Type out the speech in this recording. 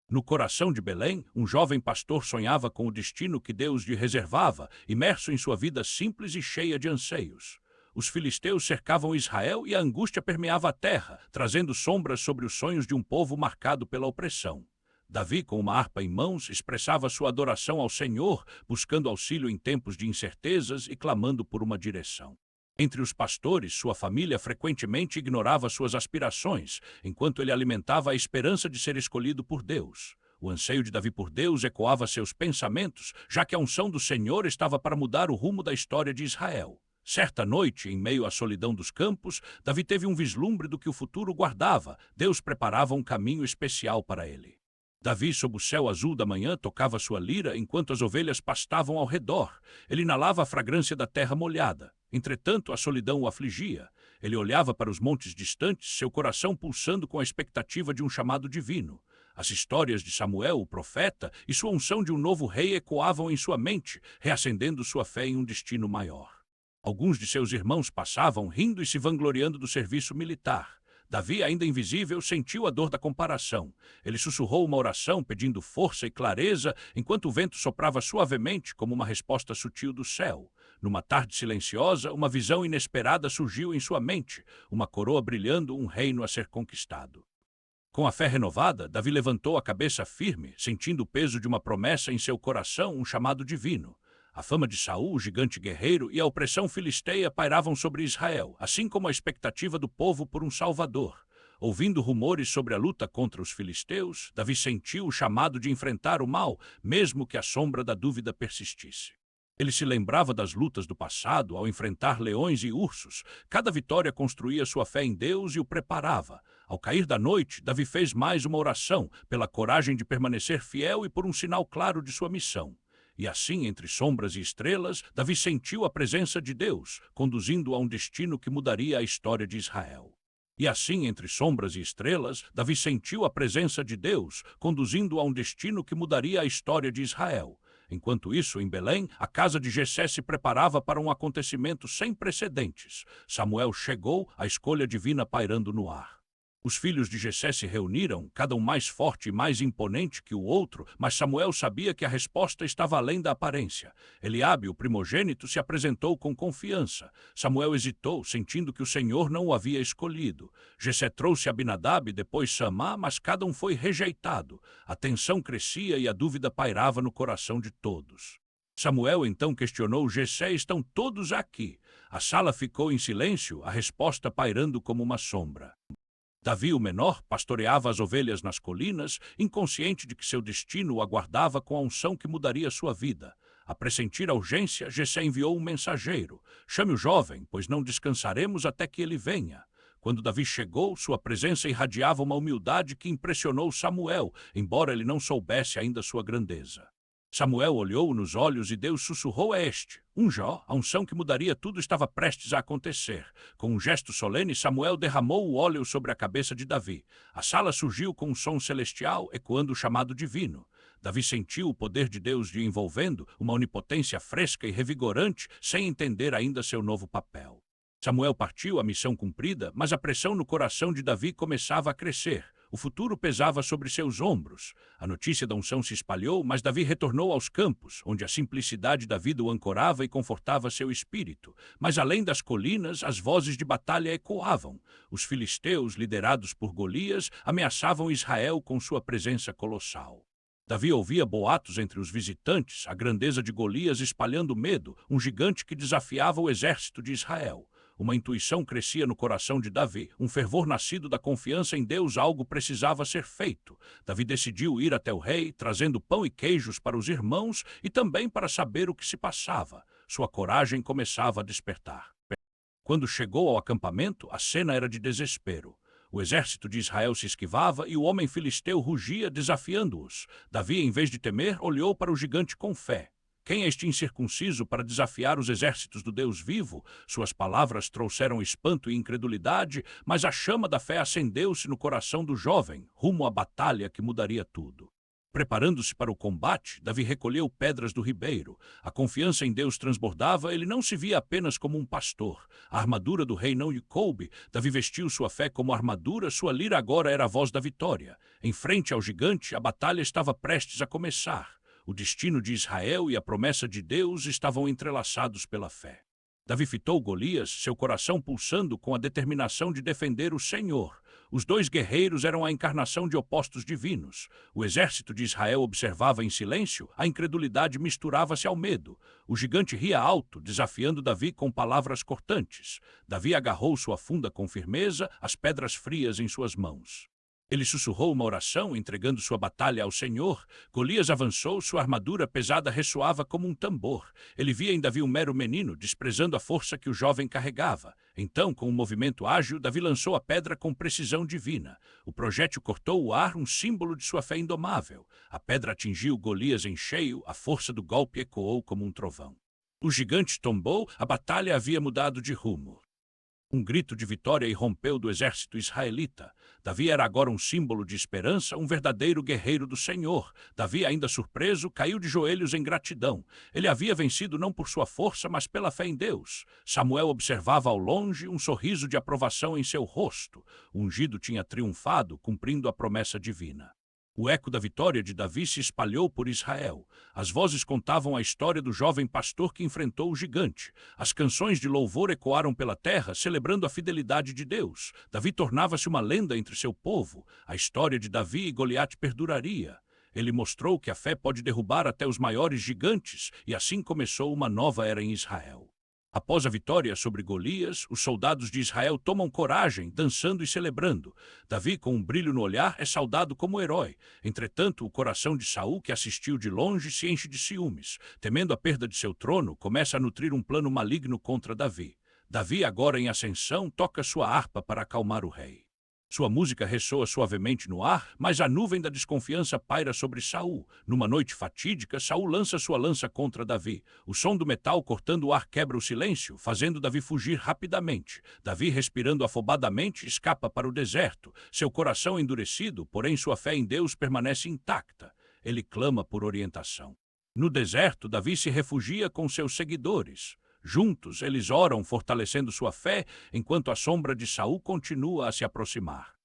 No coração de Belém, um jovem pastor sonhava com o destino que Deus lhe reservava, imerso em sua vida simples e cheia de anseios. Os filisteus cercavam Israel e a angústia permeava a terra, trazendo sombras sobre os sonhos de um povo marcado pela opressão. Davi, com uma harpa em mãos, expressava sua adoração ao Senhor, buscando auxílio em tempos de incertezas e clamando por uma direção. Entre os pastores, sua família frequentemente ignorava suas aspirações, enquanto ele alimentava a esperança de ser escolhido por Deus. O anseio de Davi por Deus ecoava seus pensamentos, já que a unção do Senhor estava para mudar o rumo da história de Israel. Certa noite, em meio à solidão dos campos, Davi teve um vislumbre do que o futuro guardava. Deus preparava um caminho especial para ele. Davi, sob o céu azul da manhã, tocava sua lira enquanto as ovelhas pastavam ao redor. Ele inalava a fragrância da terra molhada. Entretanto, a solidão o afligia. Ele olhava para os montes distantes, seu coração pulsando com a expectativa de um chamado divino. As histórias de Samuel, o profeta, e sua unção de um novo rei ecoavam em sua mente, reacendendo sua fé em um destino maior. Alguns de seus irmãos passavam rindo e se vangloriando do serviço militar. Davi, ainda invisível, sentiu a dor da comparação. Ele sussurrou uma oração pedindo força e clareza, enquanto o vento soprava suavemente como uma resposta sutil do céu. Numa tarde silenciosa, uma visão inesperada surgiu em sua mente, uma coroa brilhando, um reino a ser conquistado. Com a fé renovada, Davi levantou a cabeça firme, sentindo o peso de uma promessa em seu coração, um chamado divino. A fama de Saul, o gigante guerreiro, e a opressão filisteia pairavam sobre Israel, assim como a expectativa do povo por um salvador. Ouvindo rumores sobre a luta contra os filisteus, Davi sentiu o chamado de enfrentar o mal, mesmo que a sombra da dúvida persistisse. Ele se lembrava das lutas do passado ao enfrentar leões e ursos. Cada vitória construía sua fé em Deus e o preparava. Ao cair da noite, Davi fez mais uma oração, pela coragem de permanecer fiel e por um sinal claro de sua missão. E assim, entre sombras e estrelas, Davi sentiu a presença de Deus, conduzindo-o a um destino que mudaria a história de Israel. E assim, entre sombras e estrelas, Davi sentiu a presença de Deus, conduzindo-o a um destino que mudaria a história de Israel. Enquanto isso, em Belém, a casa de Jessé se preparava para um acontecimento sem precedentes. Samuel chegou, a escolha divina pairando no ar. Os filhos de Jessé se reuniram, cada um mais forte e mais imponente que o outro, mas Samuel sabia que a resposta estava além da aparência. Eliabe, o primogênito, se apresentou com confiança. Samuel hesitou, sentindo que o Senhor não o havia escolhido. Jessé trouxe Abinadab e depois Samá, mas cada um foi rejeitado. A tensão crescia e a dúvida pairava no coração de todos. Samuel então questionou Jessé: estão todos aqui? A sala ficou em silêncio, a resposta pairando como uma sombra. Davi, o menor, pastoreava as ovelhas nas colinas, inconsciente de que seu destino o aguardava com a unção que mudaria sua vida. A pressentir a urgência, Jessé enviou um mensageiro: chame o jovem, pois não descansaremos até que ele venha. Quando Davi chegou, sua presença irradiava uma humildade que impressionou Samuel, embora ele não soubesse ainda sua grandeza. Samuel olhou nos olhos e Deus sussurrou a este: Jó, a unção que mudaria tudo estava prestes a acontecer. Com um gesto solene, Samuel derramou o óleo sobre a cabeça de Davi. A sala surgiu com um som celestial, ecoando o chamado divino. Davi sentiu o poder de Deus lhe envolvendo, uma onipotência fresca e revigorante, sem entender ainda seu novo papel. Samuel partiu, a missão cumprida, mas a pressão no coração de Davi começava a crescer. O futuro pesava sobre seus ombros. A notícia da unção se espalhou, mas Davi retornou aos campos, onde a simplicidade da vida o ancorava e confortava seu espírito. Mas além das colinas, as vozes de batalha ecoavam. Os filisteus, liderados por Golias, ameaçavam Israel com sua presença colossal. Davi ouvia boatos entre os visitantes, a grandeza de Golias espalhando medo, um gigante que desafiava o exército de Israel. Uma intuição crescia no coração de Davi, um fervor nascido da confiança em Deus. Algo precisava ser feito. Davi decidiu ir até o rei, trazendo pão e queijos para os irmãos e também para saber o que se passava. Sua coragem começava a despertar. Quando chegou ao acampamento, a cena era de desespero. O exército de Israel se esquivava e o homem filisteu rugia, desafiando-os. Davi, em vez de temer, olhou para o gigante com fé. Quem é este incircunciso para desafiar os exércitos do Deus vivo? Suas palavras trouxeram espanto e incredulidade, mas a chama da fé acendeu-se no coração do jovem, rumo à batalha que mudaria tudo. Preparando-se para o combate, Davi recolheu pedras do ribeiro. A confiança em Deus transbordava, ele não se via apenas como um pastor. A armadura do rei não lhe coube. Davi vestiu sua fé como armadura, sua lira agora era a voz da vitória. Em frente ao gigante, a batalha estava prestes a começar. O destino de Israel e a promessa de Deus estavam entrelaçados pela fé. Davi fitou Golias, seu coração pulsando com a determinação de defender o Senhor. Os dois guerreiros eram a encarnação de opostos divinos. O exército de Israel observava em silêncio, a incredulidade misturava-se ao medo. O gigante ria alto, desafiando Davi com palavras cortantes. Davi agarrou sua funda com firmeza, as pedras frias em suas mãos. Ele sussurrou uma oração, entregando sua batalha ao Senhor. Golias avançou, sua armadura pesada ressoava como um tambor. Ele via em Davi um mero menino, desprezando a força que o jovem carregava. Então, com um movimento ágil, Davi lançou a pedra com precisão divina. O projétil cortou o ar, um símbolo de sua fé indomável. A pedra atingiu Golias em cheio, a força do golpe ecoou como um trovão. O gigante tombou, a batalha havia mudado de rumo. Um grito de vitória irrompeu do exército israelita. Davi era agora um símbolo de esperança, um verdadeiro guerreiro do Senhor. Davi, ainda surpreso, caiu de joelhos em gratidão. Ele havia vencido não por sua força, mas pela fé em Deus. Samuel observava ao longe, um sorriso de aprovação em seu rosto. O ungido tinha triunfado, cumprindo a promessa divina. O eco da vitória de Davi se espalhou por Israel. As vozes contavam a história do jovem pastor que enfrentou o gigante. As canções de louvor ecoaram pela terra, celebrando a fidelidade de Deus. Davi tornava-se uma lenda entre seu povo. A história de Davi e Goliate perduraria. Ele mostrou que a fé pode derrubar até os maiores gigantes, e assim começou uma nova era em Israel. Após a vitória sobre Golias, os soldados de Israel tomam coragem, dançando e celebrando. Davi, com um brilho no olhar, é saudado como herói. Entretanto, o coração de Saul, que assistiu de longe, se enche de ciúmes. Temendo a perda de seu trono, começa a nutrir um plano maligno contra Davi. Davi, agora em ascensão, toca sua harpa para acalmar o rei. Sua música ressoa suavemente no ar, mas a nuvem da desconfiança paira sobre Saul. Numa noite fatídica, Saul lança sua lança contra Davi. O som do metal cortando o ar quebra o silêncio, fazendo Davi fugir rapidamente. Davi, respirando afobadamente, escapa para o deserto. Seu coração endurecido, porém sua fé em Deus permanece intacta. Ele clama por orientação. No deserto, Davi se refugia com seus seguidores. Juntos, eles oram, fortalecendo sua fé, enquanto a sombra de Saul continua a se aproximar.